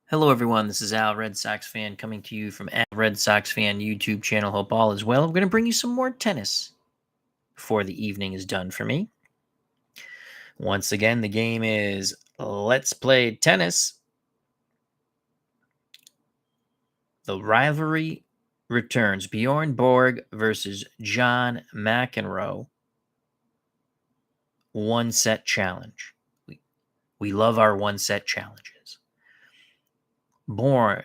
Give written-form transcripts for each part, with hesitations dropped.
Hello, everyone. This is Al, Red Sox fan, coming to you from Al Red Sox fan YouTube channel. Hope all is well. I'm going to bring you some more tennis before the evening is done for me. Once again, the game is Let's Play Tennis. The rivalry returns. Bjorn Borg versus John McEnroe. One-set challenge. We love our one-set challenges. Borg,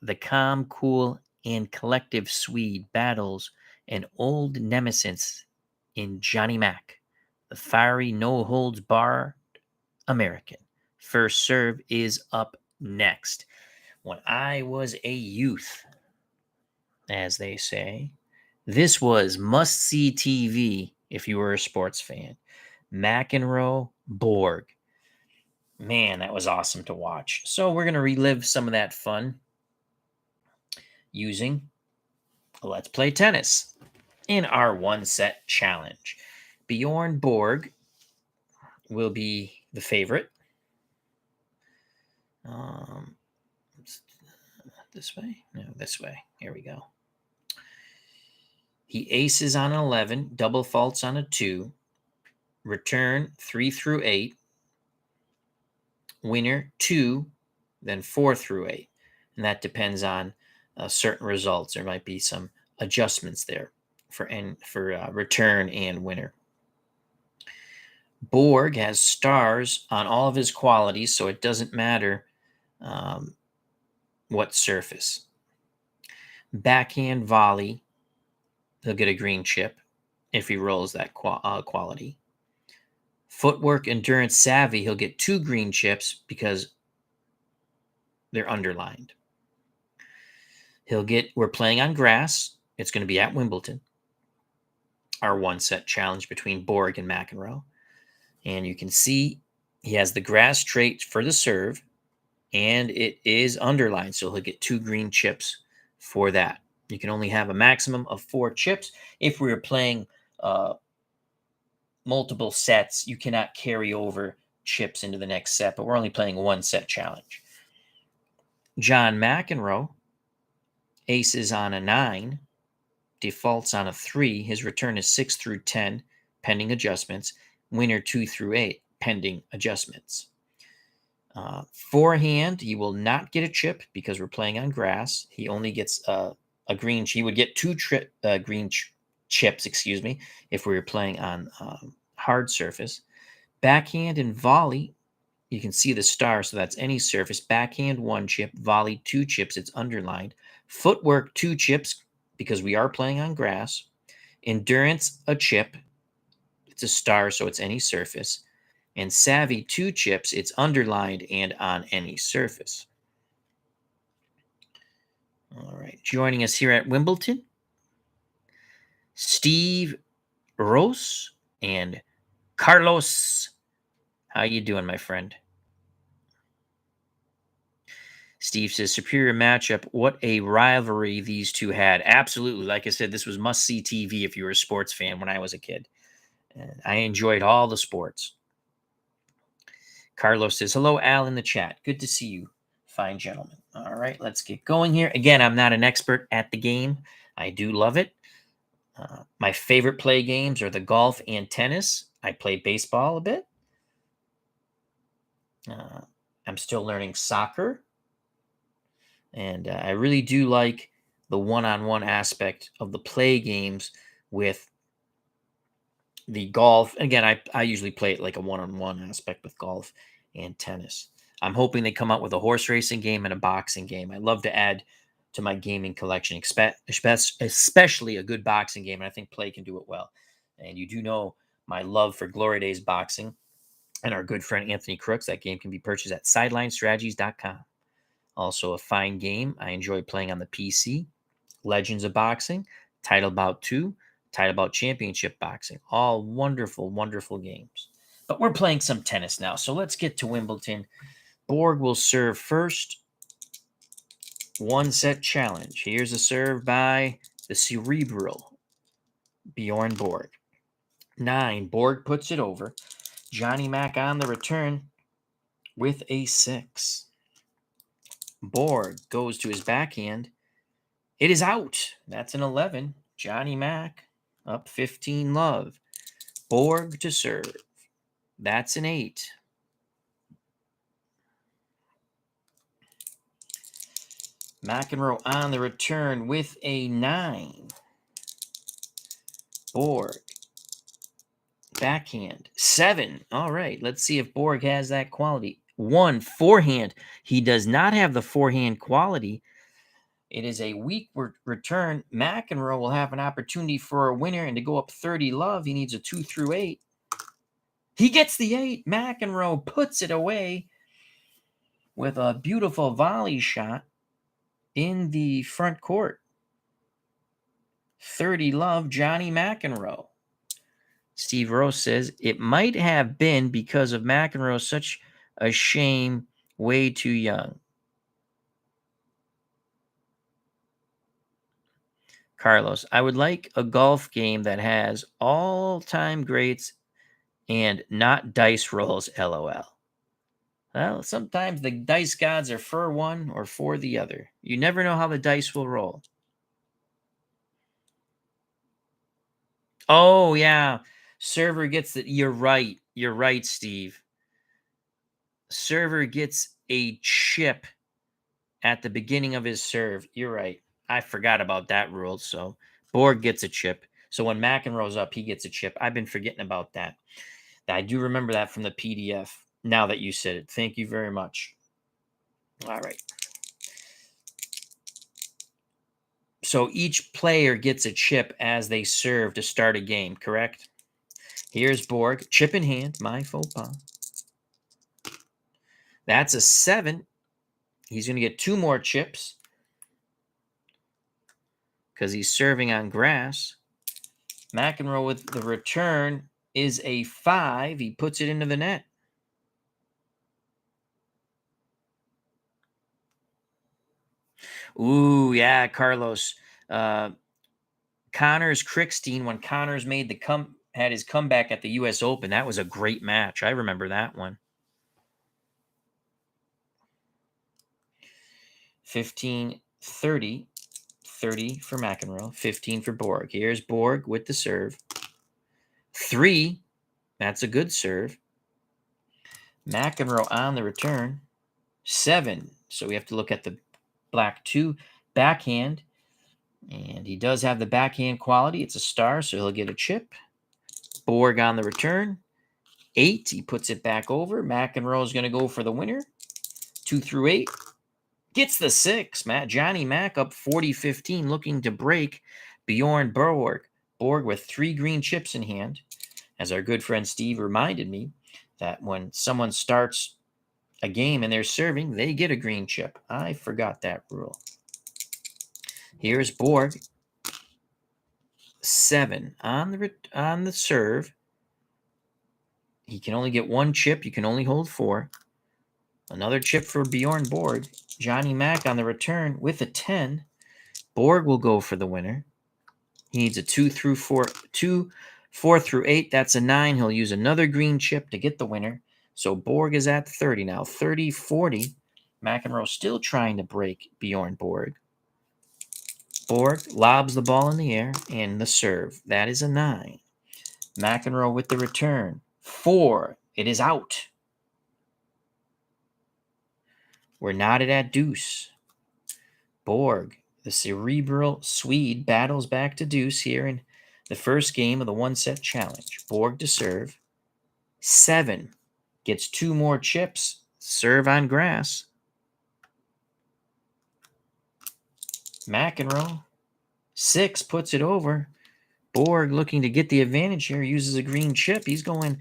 the calm, cool, and collective Swede, battles an old nemesis in Johnny Mac, the fiery, no-holds-barred American. First serve is up next. When I was a youth, as they say, this was must-see TV if you were a sports fan. McEnroe, Borg. Man, that was awesome to watch. So we're going to relive some of that fun using Let's Play Tennis in our one-set challenge. Bjorn Borg will be the favorite. This way? No, this way. Here we go. He aces on an 11, double faults on a 2, return 3 through 8, winner 2, then 4 through 8. And that depends on certain results. There might be some adjustments there for return and winner. Borg has stars on all of his qualities, so it doesn't matter what surface. Backhand volley, he'll get a green chip if he rolls that quality. Footwork, endurance, savvy, he'll get 2 green chips because they're underlined. We're playing on grass. It's going to be at Wimbledon. Our one-set challenge between Borg and McEnroe. And you can see he has the grass trait for the serve, and it is underlined, so he'll get 2 green chips for that. You can only have a maximum of 4 chips. If we were playing multiple sets, you cannot carry over chips into the next set, but we're only playing a one-set challenge. John McEnroe aces on a 9, defaults on a 3. His return is 6 through 10, pending adjustments. Winner 2 through 8, pending adjustments. Forehand, he will not get a chip because we're playing on grass. He only gets a green. He would get 2 green chips, if we were playing on hard surface. Backhand and volley, you can see the star, so that's any surface. Backhand 1 chip, volley 2 chips, it's underlined. Footwork 2 chips because we are playing on grass. Endurance a chip, it's a star, so it's any surface. And savvy 2 chips, it's underlined and on any surface. All right, joining us here at Wimbledon, Steve Rose and Carlos. How you doing, my friend? Steve says, superior matchup. What a rivalry these two had. Absolutely. Like I said, this was must-see TV if you were a sports fan when I was a kid. And I enjoyed all the sports. Carlos says, hello, Al, in the chat. Good to see you, fine gentlemen. All right, let's get going here. Again, I'm not an expert at the game. I do love it. My favorite play games are the golf and tennis. I play baseball a bit. I'm still learning soccer. And I really do like the one-on-one aspect of the play games with the golf. Again, I usually play it like a one-on-one aspect with golf and tennis. I'm hoping they come out with a horse racing game and a boxing game. I'd love to add to my gaming collection, especially a good boxing game, and I think Play can do it well. And you do know my love for Glory Days boxing and our good friend Anthony Crooks. That game can be purchased at sidelinestrategies.com. Also a fine game I enjoy playing on the PC. Legends of Boxing, Title Bout 2, Title Bout Championship Boxing. All wonderful, wonderful games. But we're playing some tennis now, so let's get to Wimbledon. Borg will serve first. One-set challenge. Here's a serve by the cerebral Bjorn Borg. 9. Borg puts it over. Johnny Mac on the return with a 6. Borg goes to his backhand. It is out. That's an 11. Johnny Mac up 15 love. Borg to serve. That's an 8. McEnroe on the return with a 9. Borg. Backhand. 7. All right. Let's see if Borg has that quality. 1. Forehand. He does not have the forehand quality. It is a weak return. McEnroe will have an opportunity for a winner, and to go up 30 love, he needs a 2 through 8. He gets the 8. McEnroe puts it away with a beautiful volley shot in the front court. 30 love, Johnny McEnroe. Steve Rose says, it might have been because of McEnroe. Such a shame, way too young. Carlos, I would like a golf game that has all-time greats and not dice rolls, LOL. Well, sometimes the dice gods are for one or for the other. You never know how the dice will roll. Oh, yeah. Server gets the... You're right. You're right, Steve. Server gets a chip at the beginning of his serve. You're right. I forgot about that rule. So Borg gets a chip. So when McEnroe's up, he gets a chip. I've been forgetting about that. I do remember that from the PDF now that you said it. Thank you very much. All right. So each player gets a chip as they serve to start a game, correct? Here's Borg. Chip in hand. My faux pas. That's a 7. He's going to get 2 more chips because he's serving on grass. McEnroe with the return is a 5. He puts it into the net. Ooh, yeah, Carlos. Connors Krickstein, when Connors made had his comeback at the U.S. Open, that was a great match. I remember that one. 15, 30. 30 for McEnroe, 15 for Borg. Here's Borg with the serve. 3. That's a good serve. McEnroe on the return. 7. So we have to look at the black 2 backhand. And he does have the backhand quality. It's a star, so he'll get a chip. Borg on the return. 8. He puts it back over. McEnroe is going to go for the winner. 2 through 8. Gets the 6. Johnny Mac up 40-15, looking to break Bjorn Borg. Borg with 3 green chips in hand. As our good friend Steve reminded me, that when someone starts a game and they're serving, they get a green chip. I forgot that rule. Here's Borg. 7 on the serve. He can only get 1 chip. You can only hold 4. Another chip for Bjorn Borg. Johnny Mac on the return with a 10. Borg will go for the winner. He needs a 2 through 4. 4 through 8. That's a 9. He'll use another green chip to get the winner. So Borg is at 30 now. 30-40. McEnroe still trying to break Bjorn Borg. Borg lobs the ball in the air and the serve. That is a 9. McEnroe with the return. 4. It is out. We're knotted at deuce. Borg, the cerebral Swede, battles back to deuce here in the first game of the 1-set challenge. Borg to serve. 7. Gets 2 more chips. Serve on grass. McEnroe. 6 puts it over. Borg looking to get the advantage here. Uses a green chip. He's going,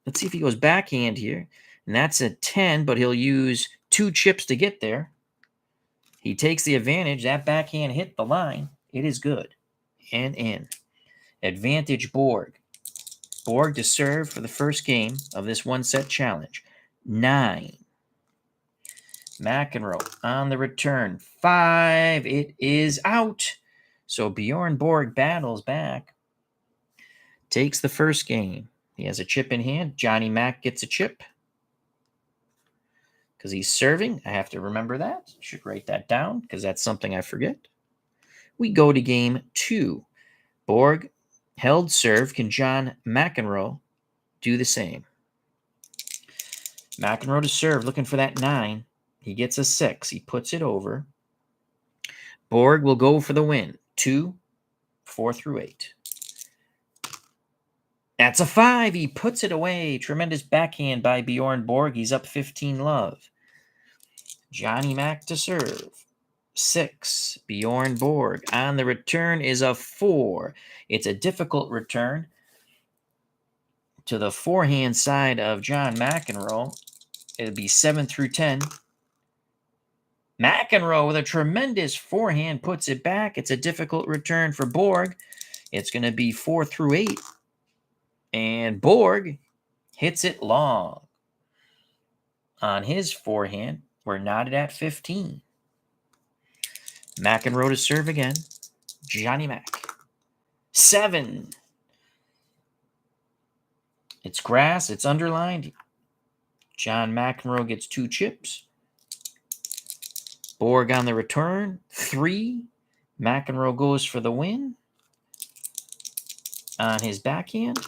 let's see if he goes backhand here. And that's a 10, but he'll use 2 chips to get there. He takes the advantage. That backhand hit the line. It is good. And in. Advantage Borg. Borg to serve for the first game of this 1-set challenge. 9. McEnroe on the return. 5. It is out. So Bjorn Borg battles back. Takes the first game. He has a chip in hand. Johnny Mac gets a chip. because he's serving. I have to remember that. Should write that down because that's something I forget. We go to game 2. Borg held serve. Can John McEnroe do the same? McEnroe to serve, looking for that 9. He gets a 6. He puts it over. Borg will go for the win. 2, 4 through 8. That's a 5. He puts it away. Tremendous backhand by Bjorn Borg. He's up 15 love. Johnny Mac to serve. 6. Bjorn Borg. On the return is a 4. It's a difficult return to the forehand side of John McEnroe. It'll be 7 through 10. McEnroe with a tremendous forehand puts it back. It's a difficult return for Borg. It's going to be 4 through 8. And Borg hits it long. On his forehand, we're knotted at 15. McEnroe to serve again. Johnny Mac. 7. It's grass. It's underlined. John McEnroe gets 2 chips. Borg on the return. 3. McEnroe goes for the win. On his backhand.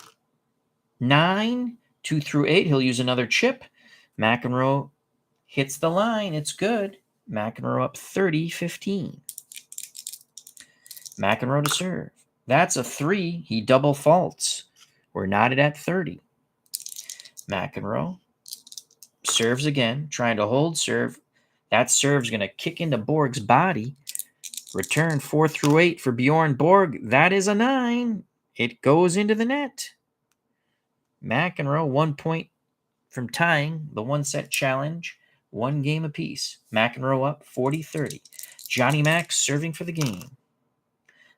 9. 2 through 8. He'll use another chip. McEnroe hits the line. It's good. McEnroe up 30-15. McEnroe to serve. That's a 3. He double faults. We're knotted at 30. McEnroe serves again, trying to hold serve. That serve's going to kick into Borg's body. Return 4 through 8 for Bjorn Borg. That is a 9. It goes into the net. McEnroe 1 point from tying the 1-set challenge. 1 game apiece. McEnroe up 40-30. Johnny Mac serving for the game.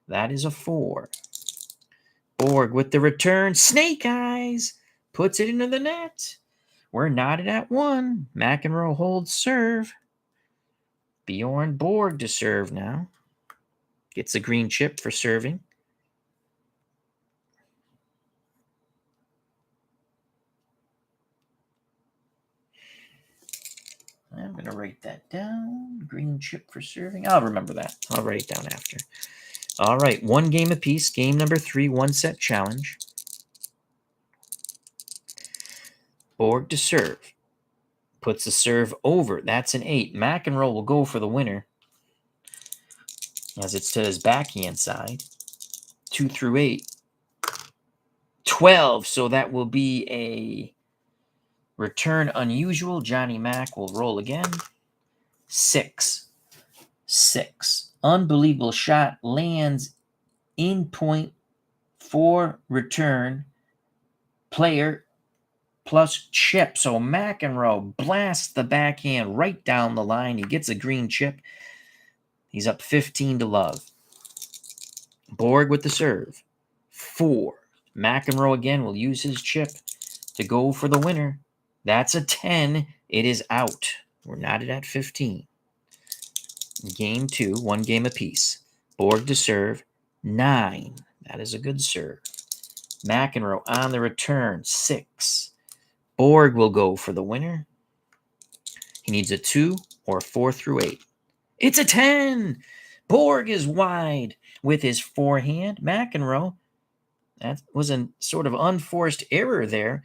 That is a 4. Borg with the return. Snake eyes. Puts it into the net. We're knotted at 1. McEnroe holds serve. Bjorn Borg to serve now. Gets a green chip for serving. I'm going to write that down. Green chip for serving. I'll remember that. I'll write it down after. All right, 1 game apiece. Game number 3, 1-set challenge. Borg to serve. Puts the serve over. That's an 8. McEnroe will go for the winner as it's to his backhand side. 2 through 8. 12. So that will be a return unusual. Johnny Mac will roll again. 6. 6. Unbelievable shot. Lands in point for return. Player plus chip. So McEnroe blasts the backhand right down the line. He gets a green chip. He's up 15 to love. Borg with the serve. 4. McEnroe again will use his chip to go for the winner. That's a 10. It is out. We're knotted at 15. Game 2, 1 game apiece. Borg to serve. 9. That is a good serve. McEnroe on the return. 6. Borg will go for the winner. He needs a 2 or 4 through 8. It's a 10. Borg is wide with his forehand. McEnroe, that was a sort of unforced error there.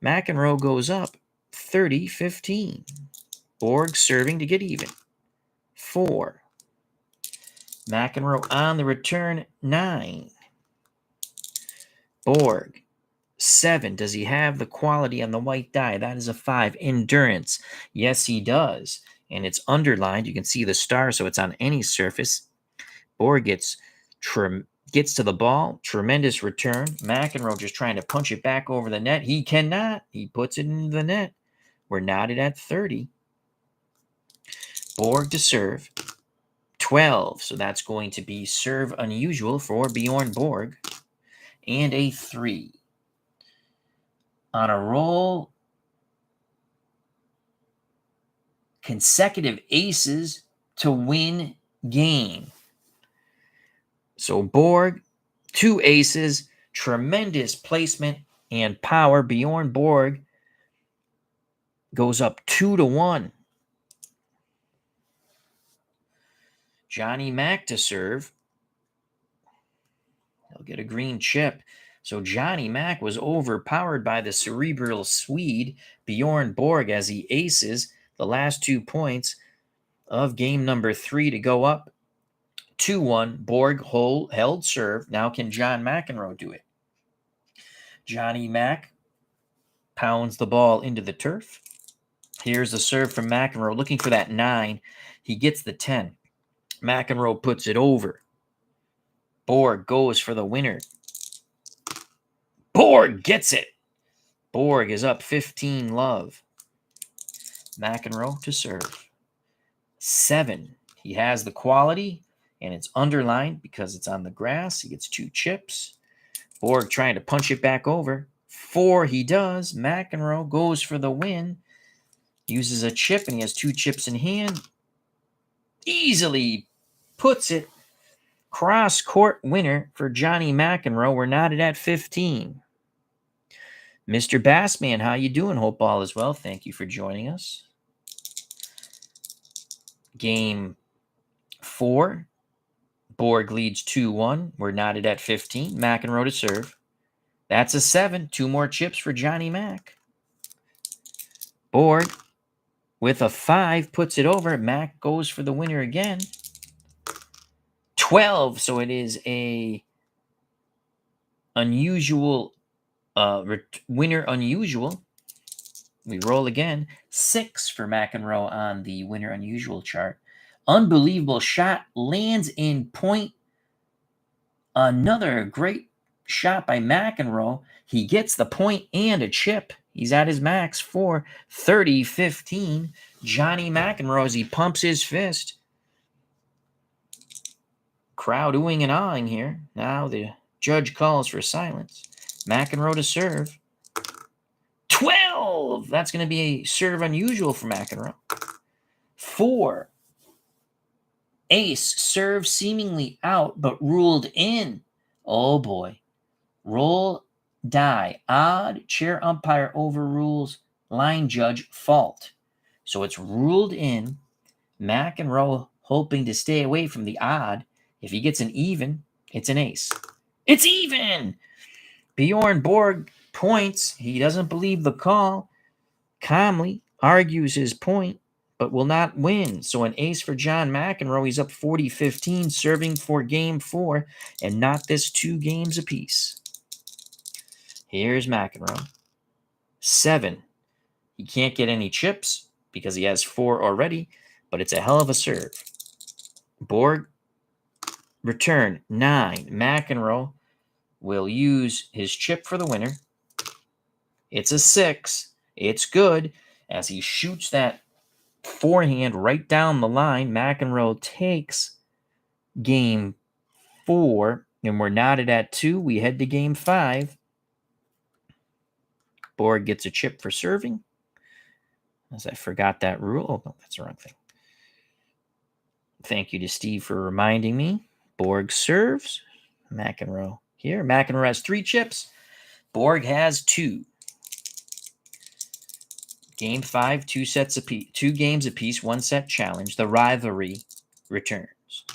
McEnroe goes up 30-15. Borg serving to get even. 4. McEnroe on the return. 9. Borg. 7. Does he have the quality on the white die? That is a 5. Endurance. Yes, he does. And it's underlined. You can see the star, so it's on any surface. Borg gets to the ball. Tremendous return. McEnroe just trying to punch it back over the net. He cannot. He puts it into the net. We're knotted at 30. Borg to serve. 12. So that's going to be serve unusual for Bjorn Borg. And a 3. On a roll, consecutive aces to win game. So Borg, 2 aces, tremendous placement and power. Bjorn Borg goes up 2-1. Johnny Mac to serve. He'll get a green chip. So Johnny Mac was overpowered by the cerebral Swede, Bjorn Borg, as he aces the last 2 points of game number 3 to go up 2-1. Borg held serve. Now can John McEnroe do it? Johnny Mac pounds the ball into the turf. Here's the serve from McEnroe, looking for that 9. He gets the 10. McEnroe puts it over. Borg goes for the winner. Borg gets it. Borg is up 15 love. McEnroe to serve. 7. He has the quality, and it's underlined because it's on the grass. He gets 2 chips. Borg trying to punch it back over. 4 he does. McEnroe goes for the win. Uses a chip, and he has 2 chips in hand. Easily puts it. Cross-court winner for Johnny McEnroe. We're knotted at 15. Mr. Bassman, how you doing? Hope all is well. Thank you for joining us. Game 4. Borg leads 2-1. We're knotted at 15. McEnroe to serve. That's a 7. 2 more chips for Johnny Mac. Borg with a 5 puts it over. Mac goes for the winner again. 12. So it is a unusual winner unusual. We roll again. 6 for McEnroe on the winner unusual chart. Unbelievable shot. Lands in point. Another great shot by McEnroe. He gets the point and a chip. He's at his max for 30-15. Johnny McEnroe as he pumps his fist. Crowd oohing and ahhing here. Now the judge calls for silence. McEnroe to serve. 12! That's going to be a serve unusual for McEnroe. 4. Ace serve seemingly out, but ruled in. Oh boy. Roll die. Odd. Chair umpire overrules. Line judge fault. So it's ruled in. McEnroe hoping to stay away from the odd. If he gets an even, it's an ace. It's even! Bjorn Borg points. He doesn't believe the call. Calmly argues his point, but will not win. So an ace for John McEnroe. He's up 40-15, serving for game 4, and not this 2 games apiece. Here's McEnroe. 7. He can't get any chips because he has 4 already, but it's a hell of a serve. Borg return 9. McEnroe will use his chip for the winner. It's a 6. It's good as he shoots that forehand right down the line. McEnroe takes game 4, and we're knotted at 2. We head to game 5. Borg gets a chip for serving. As I forgot that rule. Oh, no, that's the wrong thing. Thank you to Steve for reminding me. Borg serves. McEnroe here. McEnroe has 3 chips. Borg has 2. Game 5, 2 sets apiece, 2 games apiece, 1 set challenge. The rivalry returns.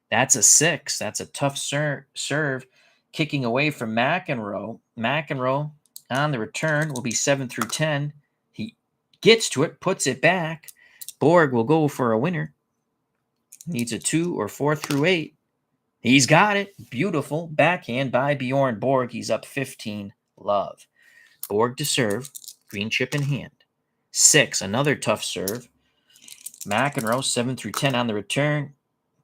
That's a 6. That's a tough serve. Kicking away from McEnroe. McEnroe on the return will be 7-10. He gets to it, puts it back. Borg will go for a winner. Needs a 2 or 4-8. He's got it. Beautiful backhand by Bjorn Borg. He's up 15 love. Borg to serve. Green chip in hand. 6. Another tough serve. McEnroe 7-10 on the return.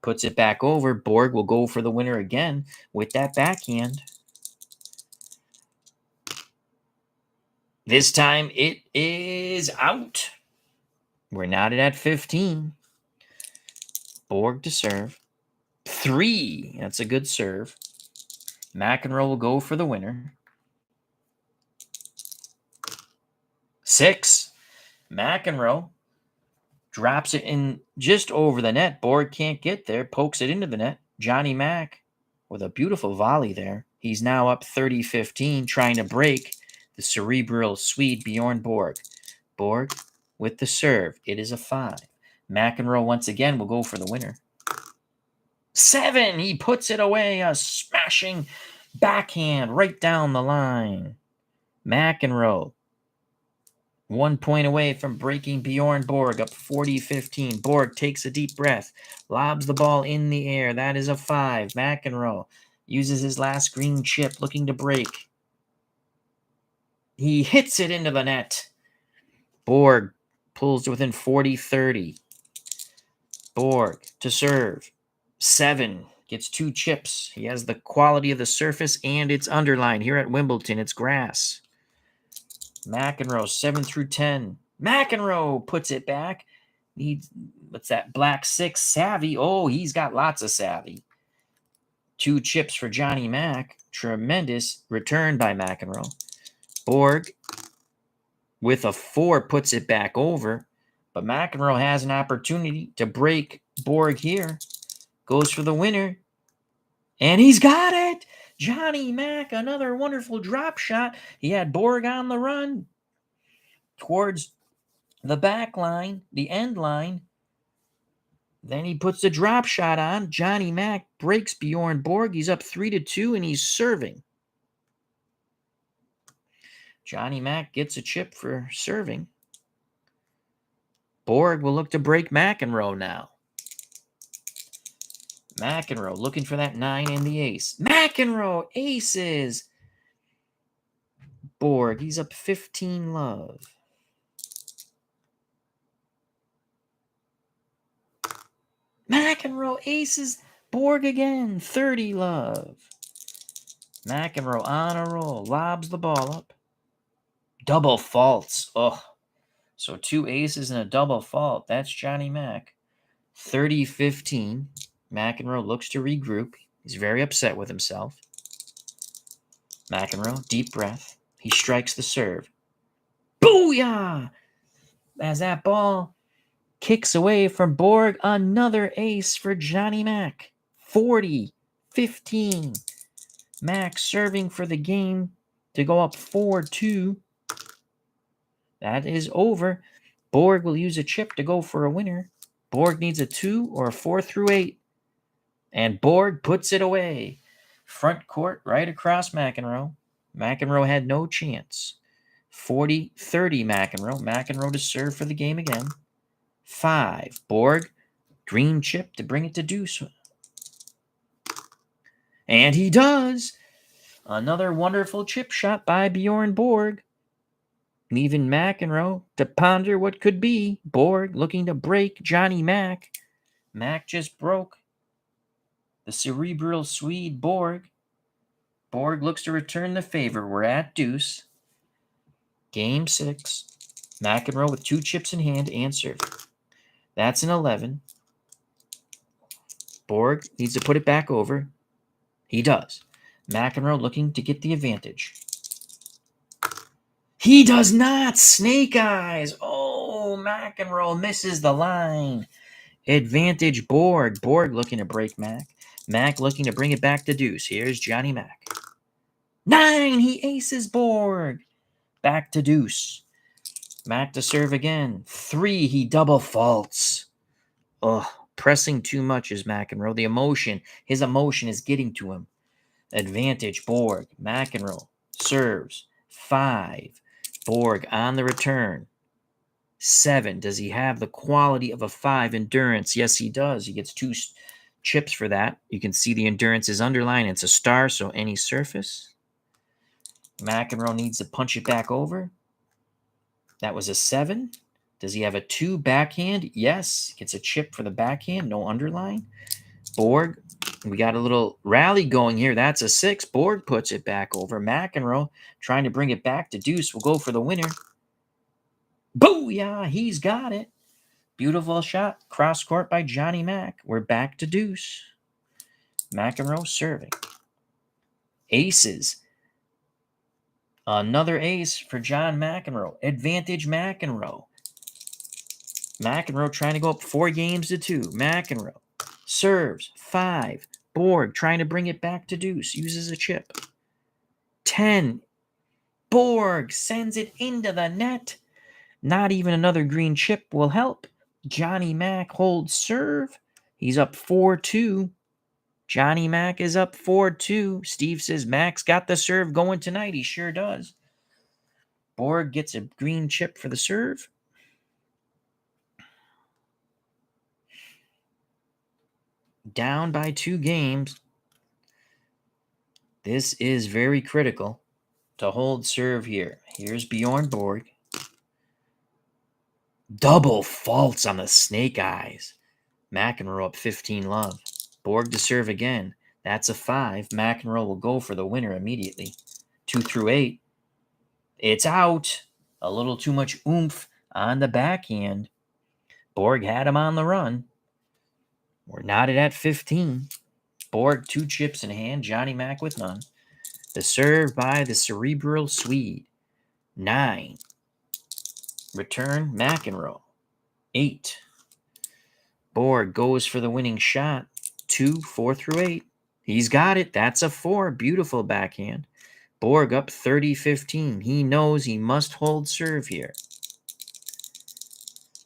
Puts it back over. Borg will go for the winner again with that backhand. This time it is out. We're knotted at 15. Borg to serve. 3. That's a good serve. McEnroe will go for the winner. 6. McEnroe drops it in just over the net. Borg can't get there. Pokes it into the net. Johnny Mac with a beautiful volley there. He's now up 30-15, trying to break the cerebral Swede Bjorn Borg. Borg with the serve. It is a 5. McEnroe once again will go for the winner. 7. He puts it away. A smashing backhand right down the line. McEnroe 1 point away from breaking Bjorn Borg, up 40-15. Borg takes a deep breath, lobs the ball in the air. That is a 5. McEnroe uses his last green chip, looking to break. He hits it into the net. Borg pulls to within 40-30. Borg to serve. 7. Gets 2 chips. He has the quality of the surface and it's underlined. Here at Wimbledon, it's grass. McEnroe, 7-10. McEnroe puts it back. What's that? Black 6, savvy. Oh, he's got lots of savvy. 2 chips for Johnny Mac. Tremendous return by McEnroe. Borg with a 4 puts it back over. But McEnroe has an opportunity to break Borg here. Goes for the winner. And he's got it! Johnny Mac, another wonderful drop shot. He had Borg on the run towards the back line, the end line. Then he puts the drop shot on. Johnny Mac breaks Bjorn Borg. He's up 3-2, and he's serving. Johnny Mac gets a chip for serving. Borg will look to break McEnroe now. McEnroe looking for that 9 and the ace. McEnroe aces. Borg, he's up 15-love. McEnroe aces Borg again, 30-love. McEnroe on a roll, lobs the ball up. Double faults. Oh, so 2 aces and a double fault. That's Johnny Mac. 30-15. McEnroe looks to regroup. He's very upset with himself. McEnroe, deep breath. He strikes the serve. Booyah! As that ball kicks away from Borg, another ace for Johnny Mac. 40-15. Mac serving for the game to go up 4-2. That is over. Borg will use a chip to go for a winner. Borg needs a 2 or a 4-8. And Borg puts it away. Front court right across McEnroe. McEnroe had no chance. 40-30 McEnroe. McEnroe to serve for the game again. 5. Borg, green chip to bring it to deuce. And he does. Another wonderful chip shot by Bjorn Borg. Leaving McEnroe to ponder what could be. Borg looking to break Johnny Mac. Mac just broke the cerebral Swede Borg. Borg looks to return the favor. We're at deuce. Game 6. McEnroe with 2 chips in hand and serve. That's an 11. Borg needs to put it back over. He does. McEnroe looking to get the advantage. He does not. Snake eyes. Oh, McEnroe misses the line. Advantage Borg. Borg looking to break Mac. Mac looking to bring it back to deuce. Here's Johnny Mac. 9. He aces Borg. Back to deuce. Mac to serve again. 3. He double faults. Oh, pressing too much is McEnroe. His emotion is getting to him. Advantage Borg. McEnroe serves. 5. Borg on the return. 7. Does he have the quality of a 5 endurance? Yes, he does. He gets 2 chips for that. You can see the endurance is underlined. It's a star, so any surface. McEnroe needs to punch it back over. That was a 7. Does he have a 2 backhand? Yes. Gets a chip for the backhand. No underline. Borg, we got a little rally going here. That's a 6. Borg puts it back over. McEnroe trying to bring it back to deuce. Will go for the winner. Booyah! He's got it. Beautiful shot. Cross court by Johnny Mac. We're back to deuce. McEnroe serving. Aces. Another ace for John McEnroe. Advantage McEnroe. McEnroe trying to go up 4-2. McEnroe serves. 5. Borg trying to bring it back to deuce. Uses a chip. 10. Borg sends it into the net. Not even another green chip will help. Johnny Mac holds serve. He's up 4-2. Johnny Mac is up 4-2. Steve says Mac's got the serve going tonight. He sure does. Borg gets a green chip for the serve. Down by 2 games. This is very critical to hold serve here. Here's Bjorn Borg. Double faults on the snake eyes. McEnroe up 15 love. Borg to serve again. That's a 5. McEnroe will go for the winner immediately. 2 through 8. It's out. A little too much oomph on the backhand. Borg had him on the run. We're knotted at 15. Borg 2 chips in hand. Johnny Mac with none. The serve by the cerebral Swede. 9. Return McEnroe. 8. Borg goes for the winning shot. 2, 4 through 8. He's got it. That's a 4. Beautiful backhand. Borg up 30-15. He knows he must hold serve here.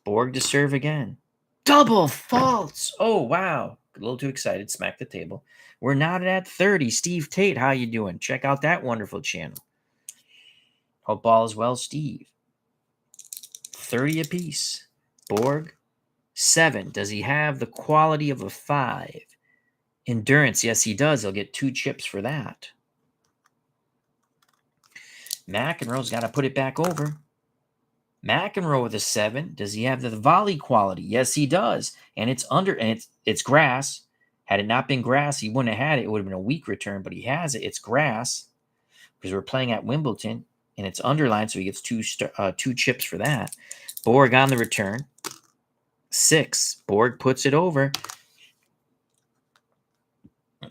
Borg to serve again. Double faults. Oh, wow. A little too excited. Smack the table. We're knotted at 30. Steve Tate, how you doing? Check out that wonderful channel. Hope all is well, Steve. 30 apiece. Borg, 7. Does he have the quality of a 5? Endurance, yes, he does. He'll get 2 chips for that. McEnroe's got to put it back over. McEnroe with a 7. Does he have the volley quality? Yes, he does. And it's under, and it's grass. Had it not been grass, he wouldn't have had it. It would have been a weak return, but he has it. It's grass because we're playing at Wimbledon, and it's underlined, so he gets 2 chips for that. Borg on the return. 6. Borg puts it over.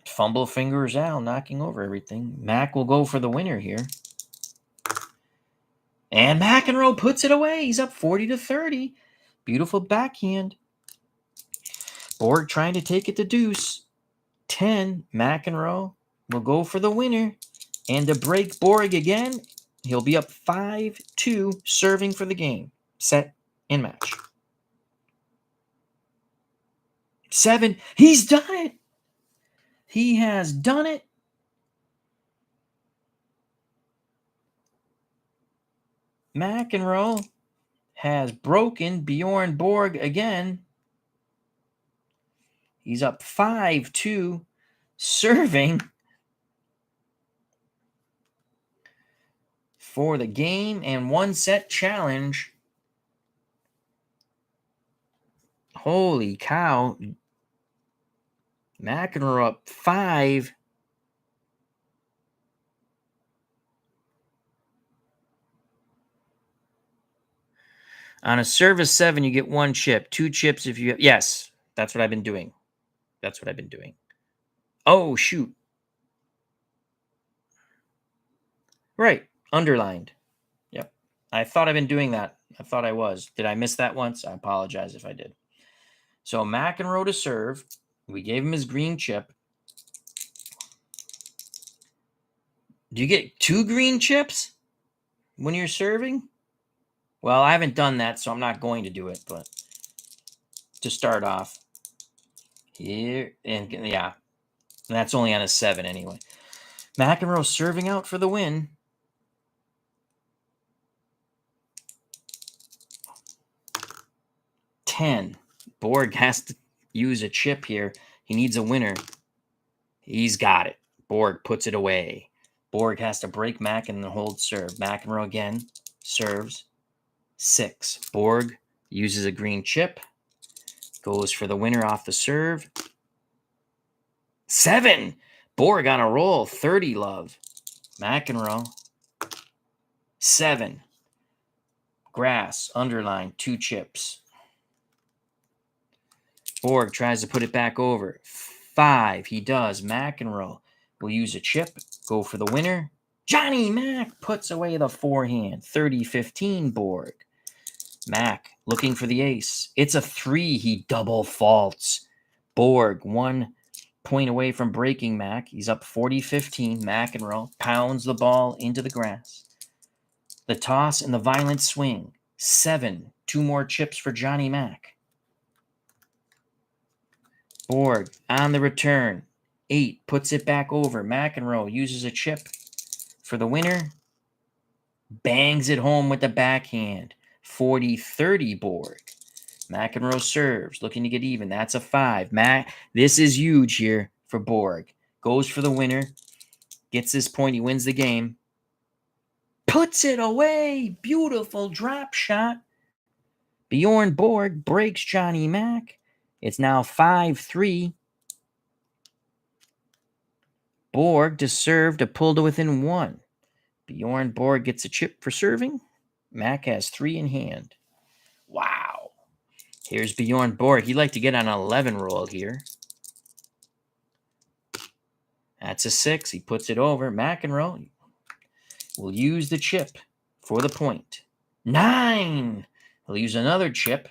Fumble fingers out, knocking over everything. Mac will go for the winner here. And McEnroe puts it away. He's up 40-30. Beautiful backhand. Borg trying to take it to deuce. 10. McEnroe will go for the winner. And to break Borg again, he'll be up 5-2, serving for the game. Set and match. 7. He's done it. He has done it. McEnroe has broken Bjorn Borg again. He's up 5-2, serving for the game and 1-set challenge. Holy cow. McEnroe up 5. On a service 7, you get 1 chip. 2 chips if you have... Yes, that's what I've been doing. That's what I've been doing. Oh, shoot. Right. Underlined. Yep. I thought I've been doing that. I thought I was. Did I miss that once? I apologize if I did. So McEnroe to serve. We gave him his green chip. Do you get 2 green chips when you're serving? Well, I haven't done that, so I'm not going to do it. But to start off here, and yeah, that's only on a 7 anyway. McEnroe serving out for the win. $10. Borg has to use a chip here. He needs a winner. He's got it. Borg puts it away. Borg has to break Mac and then hold serve. McEnroe again serves. 6. Borg uses a green chip. Goes for the winner off the serve. 7. Borg on a roll. 30 love. McEnroe. 7. Grass. Underline. 2 chips. Borg tries to put it back over. 5. He does. McEnroe will use a chip. Go for the winner. Johnny Mac puts away the forehand. 30-15 Borg. Mac looking for the ace. It's a 3. He double faults. Borg 1 point away from breaking Mac. He's up 40-15. McEnroe pounds the ball into the grass. The toss and the violent swing. 7. 2 more chips for Johnny Mac. Borg on the return. 8 puts it back over. McEnroe uses a chip for the winner. Bangs it home with the backhand. 40-30 Borg. McEnroe serves, looking to get even. That's a 5. This is huge here for Borg. Goes for the winner. Gets this point. He wins the game. Puts it away. Beautiful drop shot. Bjorn Borg breaks Johnny Mac. It's now 5-3. Borg to serve to pull to within 1. Bjorn Borg gets a chip for serving. Mac has 3 in hand. Wow. Here's Bjorn Borg. He'd like to get on an 11 roll here. That's a 6. He puts it over. McEnroe will use the chip for the point. 9. He'll use another chip.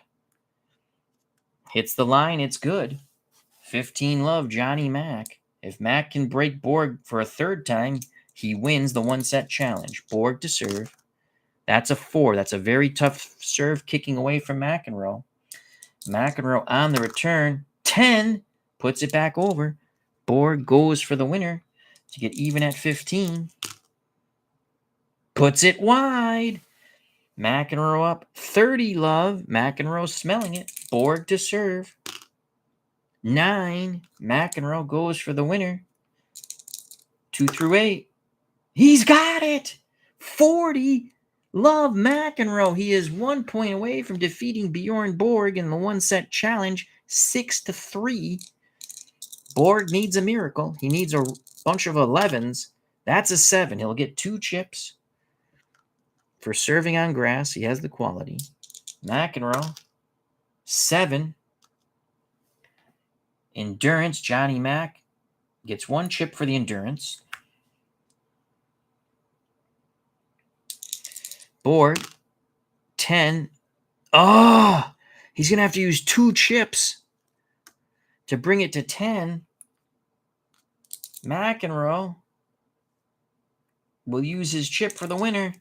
Hits the line. It's good. 15 love, Johnny Mac. If Mac can break Borg for a third time, he wins the one-set challenge. Borg to serve. That's a 4. That's a very tough serve kicking away from McEnroe. McEnroe on the return. 10. Puts it back over. Borg goes for the winner to get even at 15. Puts it wide. McEnroe up 30 love. McEnroe smelling it. Borg to serve. 9. McEnroe goes for the winner. 2 through 8. He's got it. 40 love McEnroe. He is 1 point away from defeating Bjorn Borg in the one-set challenge. 6-3. Borg needs a miracle. He needs a bunch of 11s. That's a 7. He'll get 2 chips for serving on grass. He has the quality. McEnroe, 7. Endurance, Johnny Mac gets 1 chip for the endurance. Borg, 10. Oh, he's going to have to use 2 chips to bring it to 10. McEnroe will use his chip for the winner.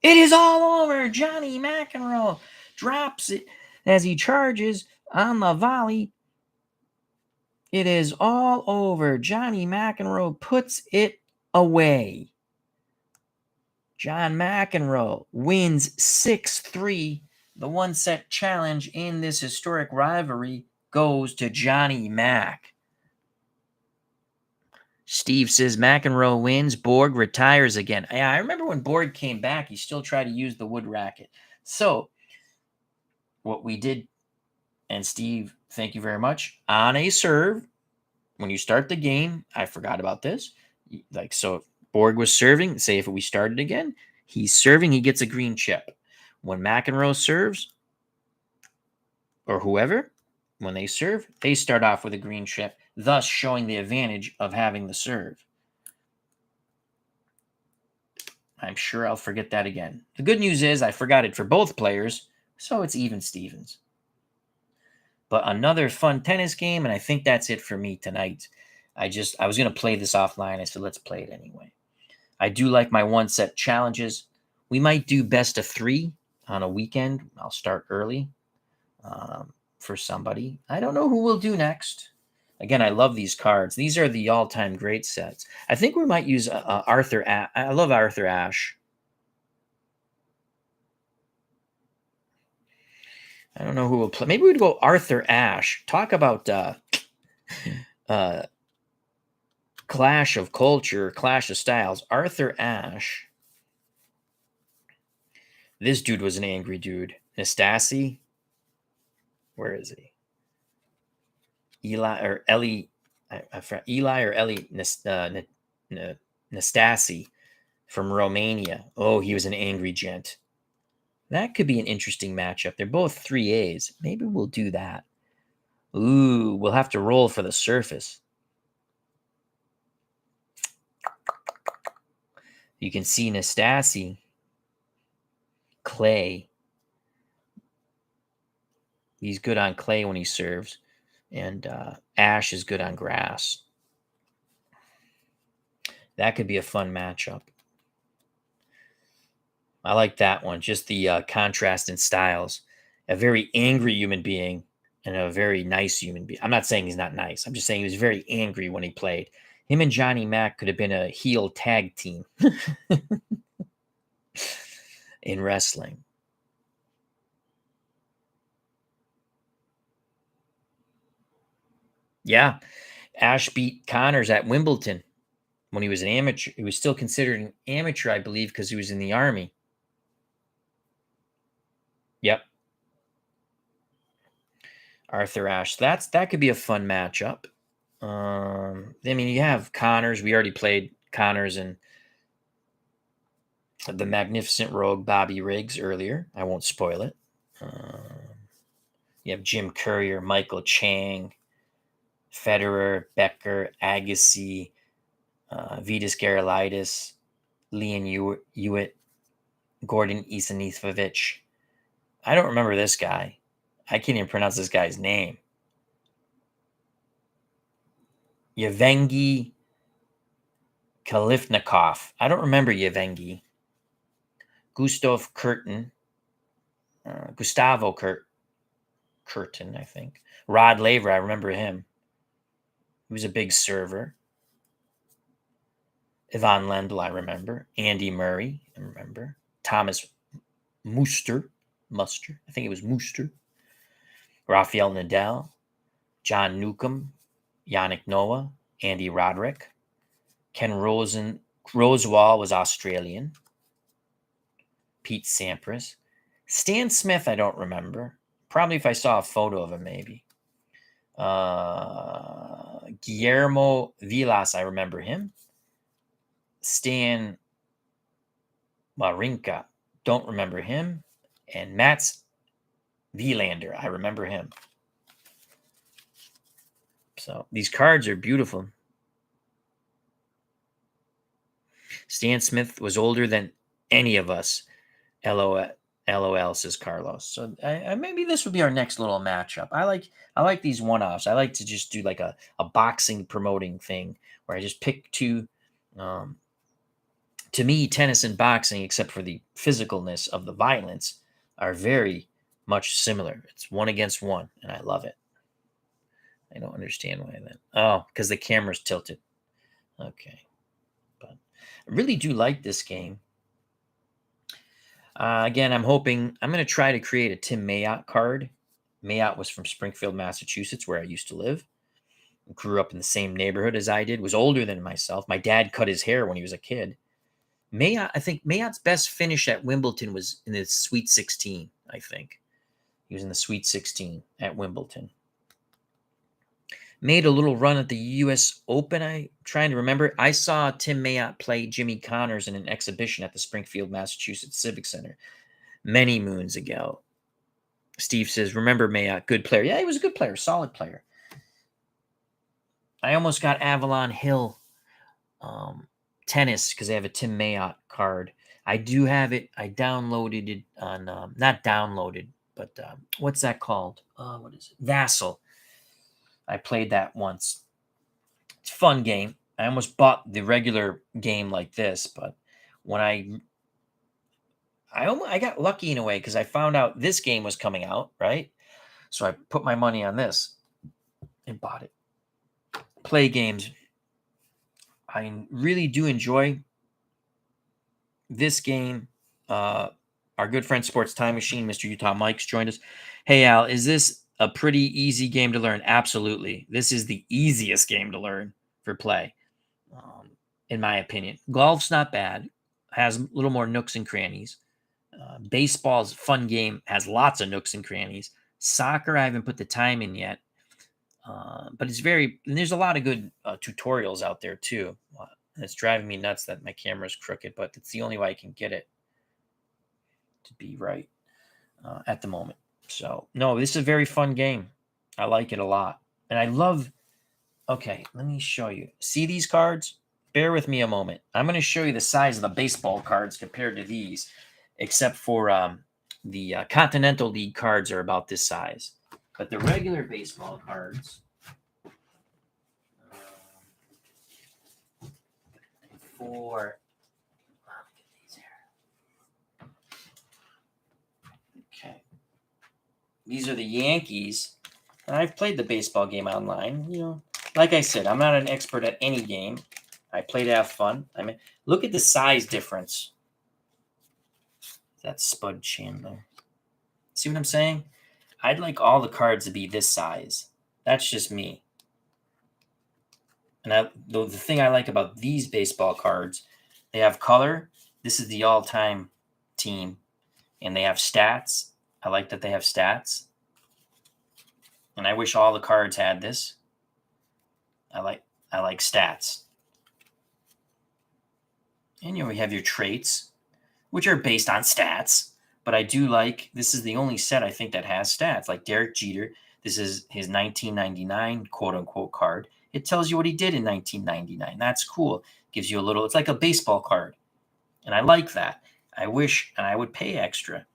It is all over. Johnny McEnroe drops it as he charges on the volley. It is all over. Johnny McEnroe puts it away. John McEnroe wins 6-3. The one-set challenge in this historic rivalry goes to Johnny Mac. Steve says McEnroe wins. Borg retires again. Yeah, I remember when Borg came back, he still tried to use the wood racket. So what we did, and Steve, thank you very much, on a serve, when you start the game, I forgot about this. Like, so if Borg was serving, say if we started again, he's serving, he gets a green chip. When McEnroe serves, or whoever, when they serve, they start off with a green chip, thus showing the advantage of having the serve. I'm sure I'll forget that again. The good news is I forgot it for both players, so it's even Stevens. But another fun tennis game, and I think that's it for me tonight. I was going to play this offline. I said, let's play it anyway. I do like my one-set challenges. We might do best of 3 on a weekend. I'll start early for somebody. I don't know who we'll do next. Again, I love these cards. These are the all-time great sets. I think we might use Arthur Ashe. I love Arthur Ashe. I don't know who will play. Maybe we'd go Arthur Ashe. Talk about clash of culture, clash of styles. Arthur Ashe. This dude was an angry dude. Nastasi. Where is he? Eli or Ellie Nastasi from Romania. Oh, he was an angry gent. That could be an interesting matchup. They're both 3As. Maybe we'll do that. Ooh, we'll have to roll for the surface. You can see Nastasi, clay. He's good on clay when he serves. And Ashe is good on grass. That could be a fun matchup. I like that one. Just the contrast in styles. A very angry human being and a very nice human being. I'm not saying he's not nice. I'm just saying he was very angry when he played. Him and Johnny Mac could have been a heel tag team in wrestling. Yeah. Ash beat Connors at Wimbledon when he was an amateur. He was still considered an amateur, I believe, because he was in the Army. Yep. Arthur Ashe. That could be a fun matchup. I mean, you have Connors. We already played Connors and the Magnificent Rogue Bobby Riggs earlier. I won't spoil it. You have Jim Courier, Michael Chang, Federer, Becker, Agassi, Vitas Gerulaitis, Leon Hewitt, Gordon Ivanovic. I don't remember this guy. I can't even pronounce this guy's name. Yevgeny Kalifnikov. I don't remember Yevgeny. Gustavo Curtin, I think. Rod Laver, I remember him. He was a big server. Ivan Lendl, I remember. Andy Murray, I remember. Thomas Muster. I think it was Muster. Rafael Nadal. John Newcomb. Yannick Noah. Andy Roderick. Ken Rosewall was Australian. Pete Sampras. Stan Smith, I don't remember. Probably if I saw a photo of him, maybe. Guillermo Vilas, I remember him. Stan Wawrinka, don't remember him. And Mats Wilander, I remember him. So these cards are beautiful. Stan Smith was older than any of us. LOL, says Carlos. So maybe this would be our next little matchup. I like these one-offs. I like to just do like a boxing promoting thing where I just pick two. To me, tennis and boxing, except for the physicalness of the violence, are very much similar. It's one against one, and I love it. I don't understand why that. Oh, because the camera's tilted. Okay. But I really do like this game. Again, I'm going to try to create a Tim Mayotte card. Mayotte was from Springfield, Massachusetts, where I used to live. Grew up in the same neighborhood as I did, was older than myself. My dad cut his hair when he was a kid. I think Mayotte's best finish at Wimbledon was in the Sweet 16, I think. He was in the Sweet 16 at Wimbledon. Made a little run at the U.S. Open. I'm trying to remember. I saw Tim Mayotte play Jimmy Connors in an exhibition at the Springfield, Massachusetts Civic Center many moons ago. Steve says, remember Mayotte, good player. Yeah, he was a good player, solid player. I almost got Avalon Hill tennis because they have a Tim Mayotte card. I do have it. I downloaded it on, not downloaded, but what's that called? What is it? Vassal. I played that once. It's a fun game. I almost bought the regular game like this, but when I got lucky in a way because I found out this game was coming out, right? So I put my money on this and bought it. Play games. I really do enjoy this game. Our good friend Sports Time Machine, Mr. Utah Mike's joined us. Hey, Al, is this a pretty easy game to learn? Absolutely. This is the easiest game to learn for play, in my opinion. Golf's not bad. Has a little more nooks and crannies. Baseball's a fun game. Has lots of nooks and crannies. Soccer, I haven't put the time in yet. But it's and there's a lot of good tutorials out there, too. And it's driving me nuts that my camera's crooked, but it's the only way I can get it to be right at the moment. So, no, this is a very fun game. I like it a lot. And I love... Okay, let me show you. See these cards? Bear with me a moment. I'm going to show you the size of the baseball cards compared to these, except for the Continental League cards are about this size. But the regular baseball cards... Okay. These are the Yankees. I've played the baseball game online. You know, like I said, I'm not an expert at any game. I play to have fun. I mean, look at the size difference. That Spud Chandler. See what I'm saying? I'd like all the cards to be this size. That's just me. And the thing I like about these baseball cards, they have color. This is the all-time team. And they have stats. I like that they have stats. And I wish all the cards had this. I like stats. And we have your traits, which are based on stats. But I do like, this is the only set I think that has stats. Like Derek Jeter, this is his 1999 quote-unquote card. It tells you what he did in 1999. That's cool. Gives you a little, it's like a baseball card. And I like that. I wish, and I would pay extra.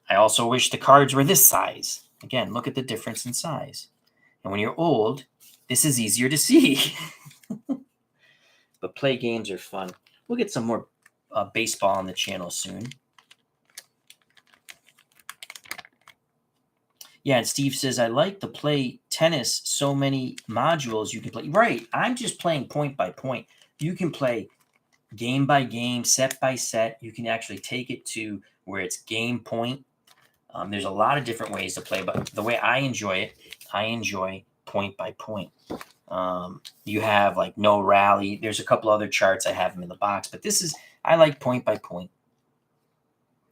I also wish the cards were this size. Again, look at the difference in size. And when you're old, this is easier to see. But play games are fun. We'll get some more baseball on the channel soon. Yeah, and Steve says, I like to play tennis, so many modules you can play. Right, I'm just playing point by point. You can play game by game, set by set. You can actually take it to where it's game point. There's a lot of different ways to play, but the way I enjoy point by point. You have like no rally. There's a couple other charts. I have them in the box, but I like point by point.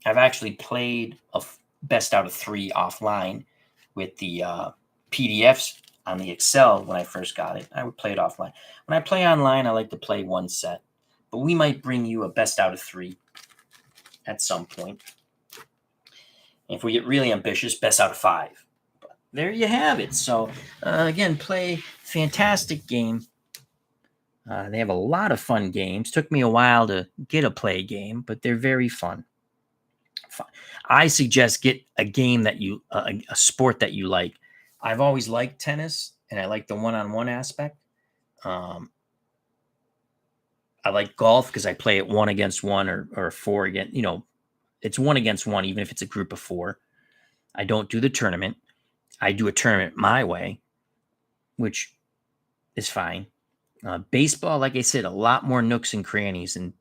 I've actually played a best out of 3 offline with the PDFs on the Excel when I first got it. I would play it offline. When I play online, I like to play one set, but we might bring you a best out of 3 at some point. If we get really ambitious, best out of 5. But there you have it. So again, Play, fantastic game. They have a lot of fun games. Took me a while to get a Play game, but they're very fun. I suggest get a game that you, a sport that you like. I've always liked tennis, and I like the one-on-one aspect. I like golf because I play it 1 against 1 or 4 against. It's 1 against 1, even if it's a group of 4. I don't do the tournament. I do a tournament my way, which is fine. Baseball, like I said, a lot more nooks and crannies, and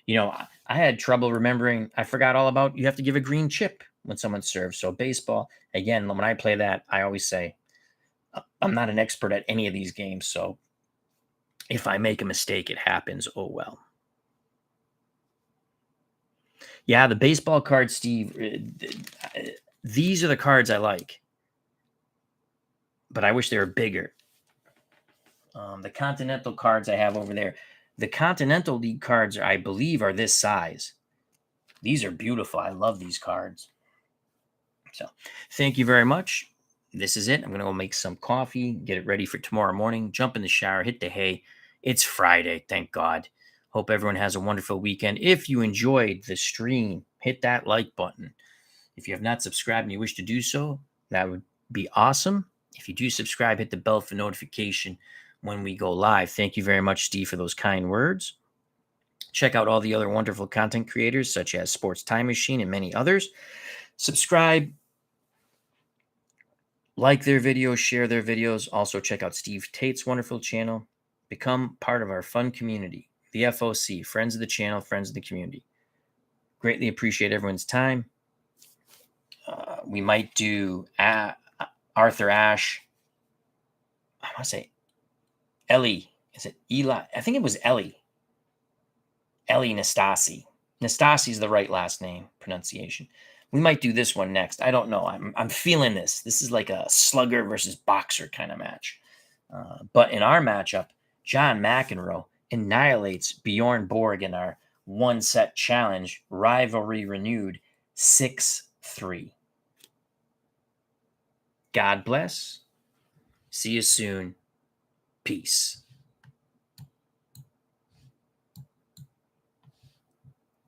I had trouble remembering. I forgot all about you have to give a green chip when someone serves. So baseball, again, when I play that, I always say I'm not an expert at any of these games. So if I make a mistake, it happens. Oh, well. Yeah, the baseball cards, Steve, these are the cards I like. But I wish they were bigger. The Continental cards I have over there. The Continental League cards, I believe, are this size. These are beautiful. I love these cards. So thank you very much. This is it. I'm going to go make some coffee, get it ready for tomorrow morning, jump in the shower, hit the hay. It's Friday, thank God. Hope everyone has a wonderful weekend. If you enjoyed the stream, hit that like button. If you have not subscribed and you wish to do so, that would be awesome. If you do subscribe, hit the bell for notification when we go live. Thank you very much, Steve, for those kind words. Check out all the other wonderful content creators, such as Sports Time Machine and many others. Subscribe, like their videos, share their videos. Also, check out Steve Tate's wonderful channel. Become part of our fun community, the FOC, Friends of the Channel, Friends of the Community. Greatly appreciate everyone's time. We might do Arthur Ashe. I want to say Ellie. Is it Eli? I think it was Ellie. Ellie Nastasi. Nastasi is the right last name pronunciation. We might do this one next. I don't know. I'm feeling this. This is like a slugger versus boxer kind of match. But in our matchup, John McEnroe annihilates Bjorn Borg in our 1-set challenge, rivalry renewed 6-3. God bless. See you soon. Peace.